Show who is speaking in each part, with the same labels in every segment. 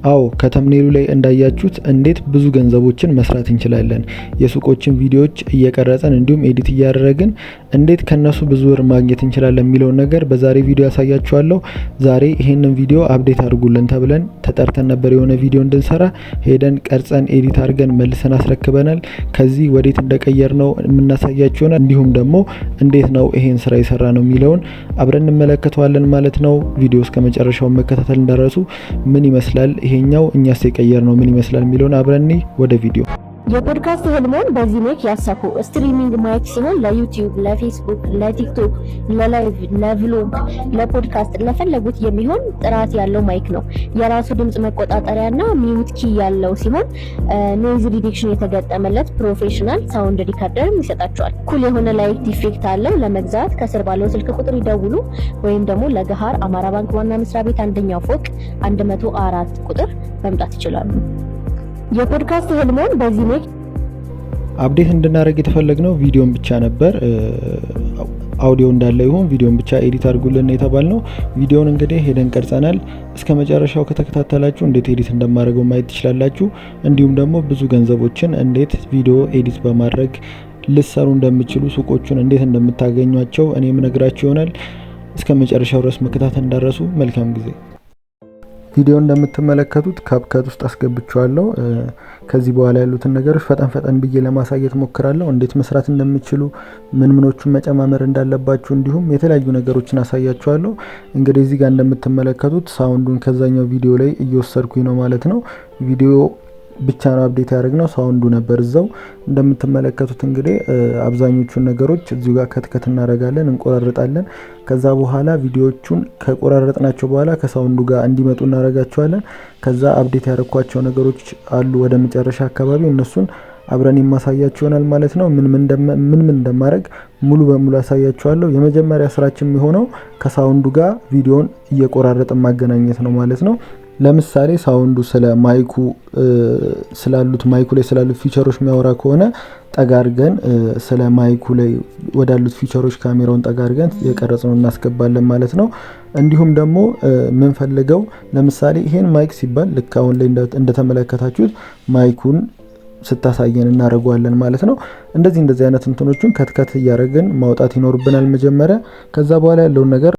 Speaker 1: አዎ ከተምኔሉ ላይ እንዳያችሁት እንዴት ብዙ ገንዘቦችን መስራት እንችላለን። የሱቆችን ቪዲዮዎች እየቀረጸን እንዲሁም ኤዲት እያደረግን እንዴት ከነሱ ብዙ ብር ማግኘት እንችላለን የሚለውን ነገር በዛሬ ቪዲዮ ያሳያችኋለሁ። ዛሬ ይሄንን ቪዲዮ አፕዴት አድርጉልን ተብለን ተጠርተን ነበር የሆነ ቪዲዮ እንድንሰራ። ሄደን ቀርጸን ኤዲት አድርገን መልሰን አስረክበናል። ከዚህ ወዴት እንደቀየር ነው የምናሳያችሁ ይሆናል። እንዲሁም ደግሞ እንዴት ነው ይሄን ስራ የሰራ ነው የሚለውን አብረን እንመለከተዋለን ማለት ነው። ቪዲዮ እስከ መጨረሻው መከታተል እንዳረሱ ምን ይመስላል ይሄኛው እኛስ የቀየር ነው ምን ይመስላል የሚለውን አብረን ወደ ቪዲዮ።
Speaker 2: የፖድካስት ህልሞን በዚህ ሜክ ያሳኩ። ስትሪሚንግ ማየት ሲሆን ለዩቲዩብ፣ ለፌስቡክ፣ ለቲክቶክ፣ ለላይቭ፣ ለቭሎግ፣ ለፖድካስት ለፈለጉት የሚሆን ጥራት ያለው ማይክ ነው። የራሱ ድምጽ መቆጣጠሪያና ሚውት ኪ ያለው ሲሆን ኖይዝ ሪዳክሽን የተገጠመለት ፕሮፌሽናል ሳውንድ ሪከርደር ይሰጣቸዋል። ኩል የሆነ ላይት ኢፌክት አለው። ለመግዛት ከስር ባለው ስልክ ቁጥር ይደውሉ ወይም ደግሞ ለገሃር አማራ ባንክ ዋና መስሪያ ቤት አንደኛው ፎቅ 104 ቁጥር መምጣት ይችላሉ። የፖድካስት ህልሞን በዚህ ሜክ
Speaker 1: አፕዴት እንድናደርግ የተፈለግነው ቪዲዮን ብቻ ነበር። አውዲዮ እንዳለ ይሁን ቪዲዮን ብቻ ኤዲት አድርጉልን የተባልነው። ቪዲዮን እንግዲህ ሄደን ቀርጸናል። እስከ መጨረሻው ከተከታተላችሁ እንዴት ኤዲት እንደማደርገው ማየት ትችላላችሁ። እንዲሁም ደግሞ ብዙ ገንዘቦችን እንዴት ቪዲዮ ኤዲት በማድረግ ልትሰሩ እንደምትችሉ፣ ሱቆቹን እንዴት እንደምታገኟቸው እኔም ነግራችሁ ይሆናል። እስከ መጨረሻው ድረስ መከታተል እንዳረሱ። መልካም ጊዜ። ቪዲዮ እንደምትመለከቱት ካፕካት ውስጥ አስገብቻለሁ። ከዚህ በኋላ ያሉትን ነገሮች ፈጠን ብዬ ለማሳየት ሞክራለሁ። እንዴት መስራት እንደምትችሉ፣ ምኖቹን መጨማመር እንዳለባችሁ እንዲሁም የተለያዩ ነገሮችን አሳያችኋለሁ። እንግዲህ እዚህ ጋር እንደምትመለከቱት ሳውንዱን ከዛኛው ቪዲዮ ላይ እየወሰድኩኝ ነው ማለት ነው። ቪዲዮ ብቻ ነው አፕዴት ያደረግነው፣ ሳውንዱ ነበር እዛው። እንደምትመለከቱት እንግዲህ አብዛኞቹን ነገሮች እዚሁ ጋር ከትከት እናደርጋለን፣ እንቆራርጣለን። ከዛ በኋላ ቪዲዮዎቹን ከቆራረጥናቸው በኋላ ከሳውንዱ ጋር እንዲመጡ እናደርጋቸዋለን። ከዛ አፕዴት ያደረኳቸው ነገሮች አሉ ወደ መጨረሻ አካባቢ፣ እነሱን አብረን የማሳያችሁ ይሆናል ማለት ነው። ምን እንደማድረግ ሙሉ በሙሉ አሳያችኋለሁ። የመጀመሪያ ስራችን የሚሆነው ከሳውንዱ ጋር ቪዲዮን እየቆራረጥን ማገናኘት ነው ማለት ነው። ለምሳሌ ሳውንዱ ስለ ማይኩ ማይኩ ላይ ስላሉት ፊቸሮች የሚያወራ ከሆነ ጠጋ አድርገን ስለ ማይኩ ላይ ወዳሉት ፊቸሮች ካሜራውን ጠጋ አድርገን የቀረጽነው እናስገባለን ማለት ነው። እንዲሁም ደግሞ ምን ፈልገው ለምሳሌ ይሄን ማይክ ሲባል ልክ አሁን ላይ እንደተመለከታችሁት ማይኩን ስታሳየን እናደርገዋለን ማለት ነው። እንደዚህ አይነት እንትኖቹን ከትከት እያደረግን ማውጣት ይኖርብናል መጀመሪያ። ከዛ በኋላ ያለውን ነገር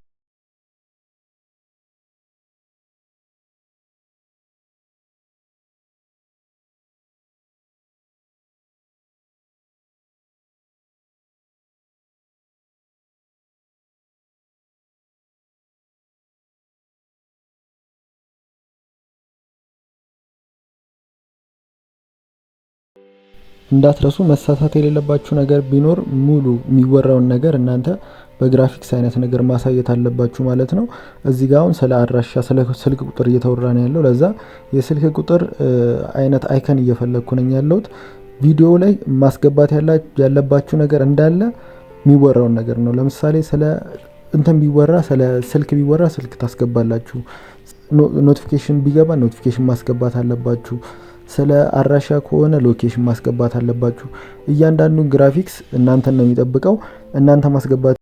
Speaker 1: እንዳትረሱ። መሳሳት የሌለባችሁ ነገር ቢኖር ሙሉ የሚወራውን ነገር እናንተ በግራፊክስ አይነት ነገር ማሳየት አለባችሁ ማለት ነው። እዚህ ጋር አሁን ስለ አድራሻ ስለ ስልክ ቁጥር እየተወራ ነው ያለው። ለዛ የስልክ ቁጥር አይነት አይከን እየፈለግኩ ነኝ ያለሁት። ቪዲዮ ላይ ማስገባት ያለባችሁ ነገር እንዳለ የሚወራውን ነገር ነው። ለምሳሌ ስለ ስለ ስልክ ቢወራ ስልክ ታስገባላችሁ። ኖቲፊኬሽን ቢገባ ኖቲፊኬሽን ማስገባት አለባችሁ። ስለ አድራሻ ከሆነ ሎኬሽን ማስገባት አለባችሁ። እያንዳንዱን ግራፊክስ እናንተን ነው የሚጠብቀው። እናንተ ማስገባት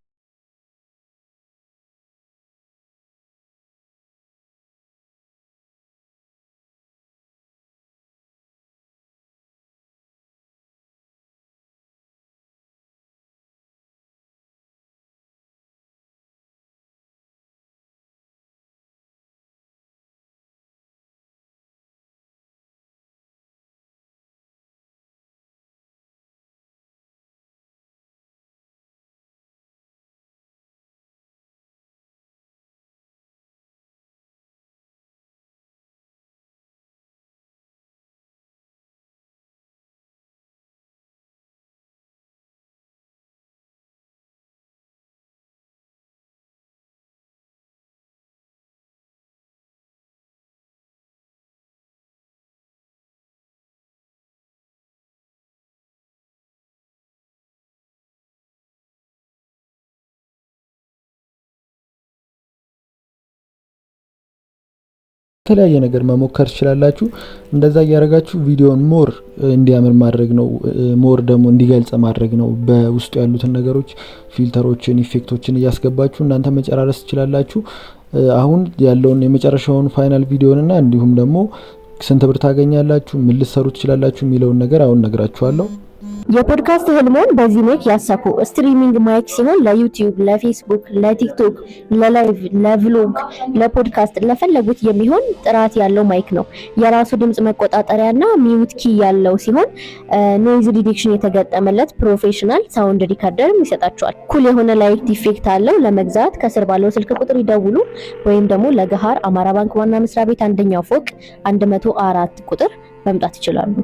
Speaker 1: የተለያየ ነገር መሞከር ትችላላችሁ። እንደዛ እያደረጋችሁ ቪዲዮን ሞር እንዲያምር ማድረግ ነው። ሞር ደግሞ እንዲገልጽ ማድረግ ነው። በውስጡ ያሉትን ነገሮች ፊልተሮችን፣ ኢፌክቶችን እያስገባችሁ እናንተ መጨራረስ ትችላላችሁ። አሁን ያለውን የመጨረሻውን ፋይናል ቪዲዮንና እንዲሁም ደግሞ ስንት ብር ታገኛላችሁ፣ ምን ልትሰሩ ትችላላችሁ የሚለውን ነገር አሁን ነግራችኋለሁ።
Speaker 2: የፖድካስት ህልሞን በዚህ ሜክ ያሳኩ። ስትሪሚንግ ማይክ ሲሆን ለዩቲዩብ፣ ለፌስቡክ፣ ለቲክቶክ፣ ለላይቭ፣ ለቭሎግ፣ ለፖድካስት ለፈለጉት የሚሆን ጥራት ያለው ማይክ ነው። የራሱ ድምጽ መቆጣጠሪያና ሚውት ኪ ያለው ሲሆን ኖይዝ ሪዲክሽን የተገጠመለት ፕሮፌሽናል ሳውንድ ሪከርደርም ይሰጣቸዋል። ኩል የሆነ ላይት ኢፌክት አለው። ለመግዛት ከስር ባለው ስልክ ቁጥር ይደውሉ ወይም ደግሞ ለገሃር አማራ ባንክ ዋና መስሪያ ቤት አንደኛው ፎቅ 104 ቁጥር መምጣት ይችላሉ።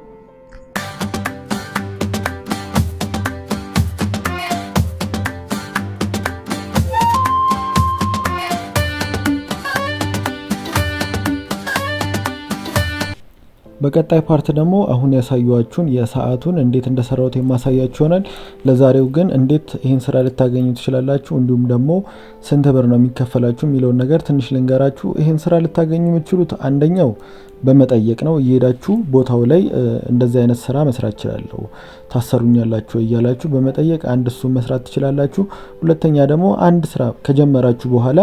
Speaker 1: በቀጣይ ፓርት ደግሞ አሁን ያሳዩዋችሁን የሰዓቱን እንዴት እንደሰራሁት የማሳያችሁ ይሆናል። ለዛሬው ግን እንዴት ይህን ስራ ልታገኙ ትችላላችሁ እንዲሁም ደግሞ ስንት ብር ነው የሚከፈላችሁ የሚለውን ነገር ትንሽ ልንገራችሁ። ይህን ስራ ልታገኙ የምትችሉት አንደኛው በመጠየቅ ነው። እየሄዳችሁ ቦታው ላይ እንደዚህ አይነት ስራ መስራት እችላለሁ ታሰሩኛላችሁ እያላችሁ በመጠየቅ አንድ እሱን መስራት ትችላላችሁ። ሁለተኛ ደግሞ አንድ ስራ ከጀመራችሁ በኋላ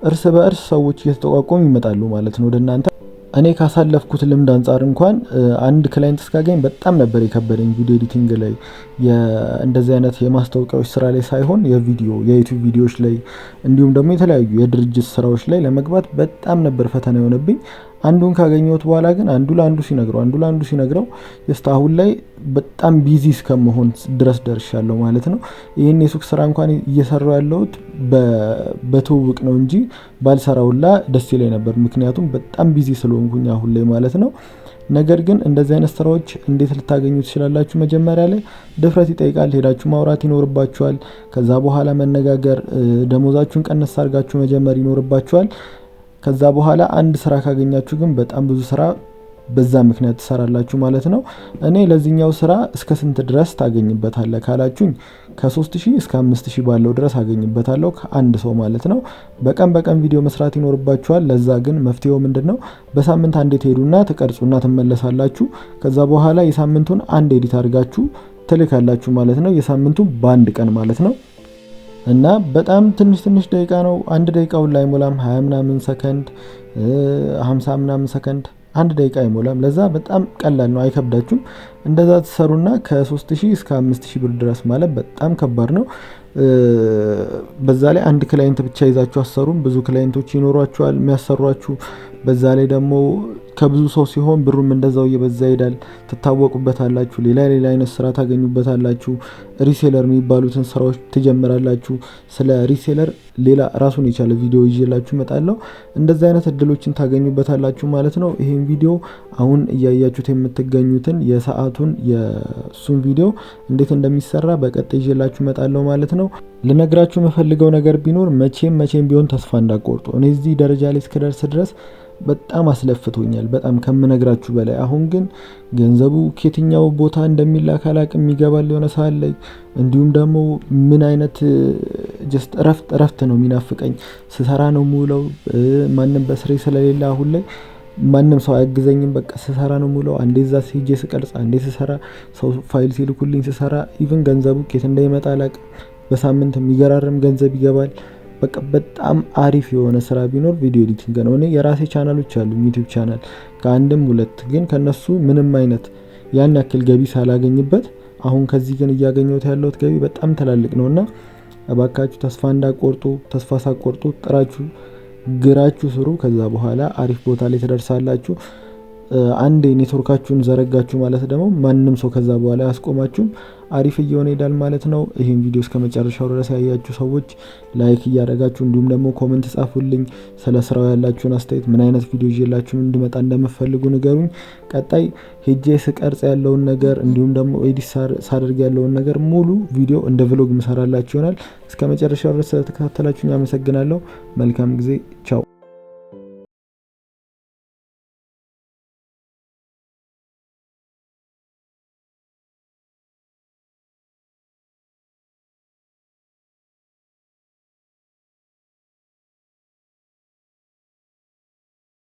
Speaker 1: እርስ በእርስ ሰዎች እየተጠቋቆሙ ይመጣሉ ማለት ነው ወደ እናንተ። እኔ ካሳለፍኩት ልምድ አንጻር እንኳን አንድ ክላይንት እስካገኝ በጣም ነበር የከበደኝ። ቪዲዮ ኤዲቲንግ ላይ እንደዚህ አይነት የማስታወቂያዎች ስራ ላይ ሳይሆን የዩቲዩብ ቪዲዮዎች ላይ እንዲሁም ደግሞ የተለያዩ የድርጅት ስራዎች ላይ ለመግባት በጣም ነበር ፈተና የሆነብኝ። አንዱን ካገኘሁት በኋላ ግን አንዱ ለአንዱ ሲነግረው አሁን ላይ በጣም ቢዚ እስከመሆን ድረስ ደርሻለሁ ማለት ነው። ይህን የሱቅ ስራ እንኳን እየሰራው ያለሁት በትውውቅ ነው እንጂ ባልሰራውላ ደስ ይለኝ ነበር፣ ምክንያቱም በጣም ቢዚ ስለሆንኩኝ አሁን ላይ ማለት ነው። ነገር ግን እንደዚህ አይነት ስራዎች እንዴት ልታገኙ ትችላላችሁ? መጀመሪያ ላይ ድፍረት ይጠይቃል። ሄዳችሁ ማውራት ይኖርባችኋል። ከዛ በኋላ መነጋገር፣ ደሞዛችሁን ቀነስ አድርጋችሁ መጀመር ይኖርባችኋል። ከዛ በኋላ አንድ ስራ ካገኛችሁ ግን በጣም ብዙ ስራ በዛ ምክንያት ትሰራላችሁ ማለት ነው። እኔ ለዚህኛው ስራ እስከ ስንት ድረስ ታገኝበታለህ ካላችሁኝ ከ3000 እስከ 5000 ባለው ድረስ አገኝበታለሁ ከአንድ ሰው ማለት ነው። በቀን ቪዲዮ መስራት ይኖርባችኋል። ለዛ ግን መፍትሄው ምንድነው? በሳምንት አንዴ ትሄዱና ትቀርጹና ትመለሳላችሁ። ከዛ በኋላ የሳምንቱን አንድ ኤዲት አድርጋችሁ ትልካላችሁ ማለት ነው። የሳምንቱን በአንድ ቀን ማለት ነው። እና በጣም ትንሽ ደቂቃ ነው። አንድ ደቂቃውን ላይ ሞላም 20 ምናምን ሰከንድ 50 ምናምን ሰከንድ አንድ ደቂቃ አይሞላም። ለዛ በጣም ቀላል ነው፣ አይከብዳችሁም። እንደዛ ተሰሩና ከ3000 እስከ 5000 ብር ድረስ ማለት በጣም ከባድ ነው። በዛ ላይ አንድ ክላይንት ብቻ ይዛችሁ አሰሩም፣ ብዙ ክላይንቶች ይኖሯችኋል የሚያሰሯችሁ። በዛ ላይ ደግሞ ከብዙ ሰው ሲሆን ብሩም እንደዛው እየበዛ ይሄዳል። ትታወቁበታላችሁ። ሌላ አይነት ስራ ታገኙበታላችሁ። ሪሴለር የሚባሉትን ስራዎች ትጀምራላችሁ። ስለ ሪሴለር ሌላ ራሱን የቻለ ቪዲዮ ይዤላችሁ እመጣለሁ። እንደዚህ አይነት እድሎችን ታገኙበታላችሁ ማለት ነው። ይሄን ቪዲዮ አሁን እያያችሁት የምትገኙትን የሰዓቱን የሱን ቪዲዮ እንዴት እንደሚሰራ በቀጣይ ይዤላችሁ እመጣለሁ ማለት ነው። ልነግራችሁ የምፈልገው ነገር ቢኖር መቼም ቢሆን ተስፋ እንዳቆርጡ። እኔ እዚህ ደረጃ ላይ እስከደርስ ድረስ በጣም አስለፍቶኛል፣ በጣም ከምነግራችሁ በላይ። አሁን ግን ገንዘቡ ከየትኛው ቦታ እንደሚላክ አላቅም፣ ይገባል የሆነ ሰዓት ላይ። እንዲሁም ደግሞ ምን አይነት ጀስት እረፍት ነው የሚናፍቀኝ። ስሰራ ነው ሙለው፣ ማንም በስሬ ስለሌለ አሁን ላይ ማንም ሰው አያግዘኝም። በቃ ስሰራ ነው ሙለው። አንዴ እዛ ሲጄ ስቀርጽ፣ አንዴ ስሰራ፣ ሰው ፋይል ሲልኩልኝ ስሰራ፣ ኢቭን ገንዘቡ ከየት እንደሚመጣ አላቅም። በሳምንት የሚገራርም ገንዘብ ይገባል። በቃ በጣም አሪፍ የሆነ ስራ ቢኖር ቪዲዮ ኤዲቲንግ ነው። እኔ የራሴ ቻናሎች አሉ፣ ዩቲዩብ ቻናል ከአንድም ሁለት፣ ግን ከነሱ ምንም አይነት ያን ያክል ገቢ ሳላገኝበት፣ አሁን ከዚህ ግን እያገኘሁት ያለሁት ገቢ በጣም ትላልቅ ነውና እባካችሁ ተስፋ እንዳቆርጡ፣ ተስፋ ሳቆርጡ ጥራችሁ ግራችሁ ስሩ። ከዛ በኋላ አሪፍ ቦታ ላይ ትደርሳላችሁ። አንዴ ኔትወርካችሁን ዘረጋችሁ ማለት ደግሞ ማንም ሰው ከዛ በኋላ ያስቆማችሁም፣ አሪፍ እየሆነ ይሄዳል ማለት ነው። ይሄን ቪዲዮ እስከ መጨረሻው ድረስ ያያችሁ ሰዎች ላይክ እያደረጋችሁ እንዲሁም ደግሞ ኮሜንት ጻፉልኝ። ስለ ስራው ያላችሁን አስተያየት፣ ምን አይነት ቪዲዮ ይዤላችሁ እንድመጣ እንደምትፈልጉ ንገሩኝ። ቀጣይ ሄጄ ስቀርጽ ያለውን ነገር እንዲሁም ደግሞ ኤዲት ሳደርግ ያለውን ነገር ሙሉ ቪዲዮ እንደ ቭሎግ ምሰራላችሁ ይሆናል። እስከ መጨረሻው ድረስ ስለተከታተላችሁኝ አመሰግናለሁ። መልካም ጊዜ። ቻው።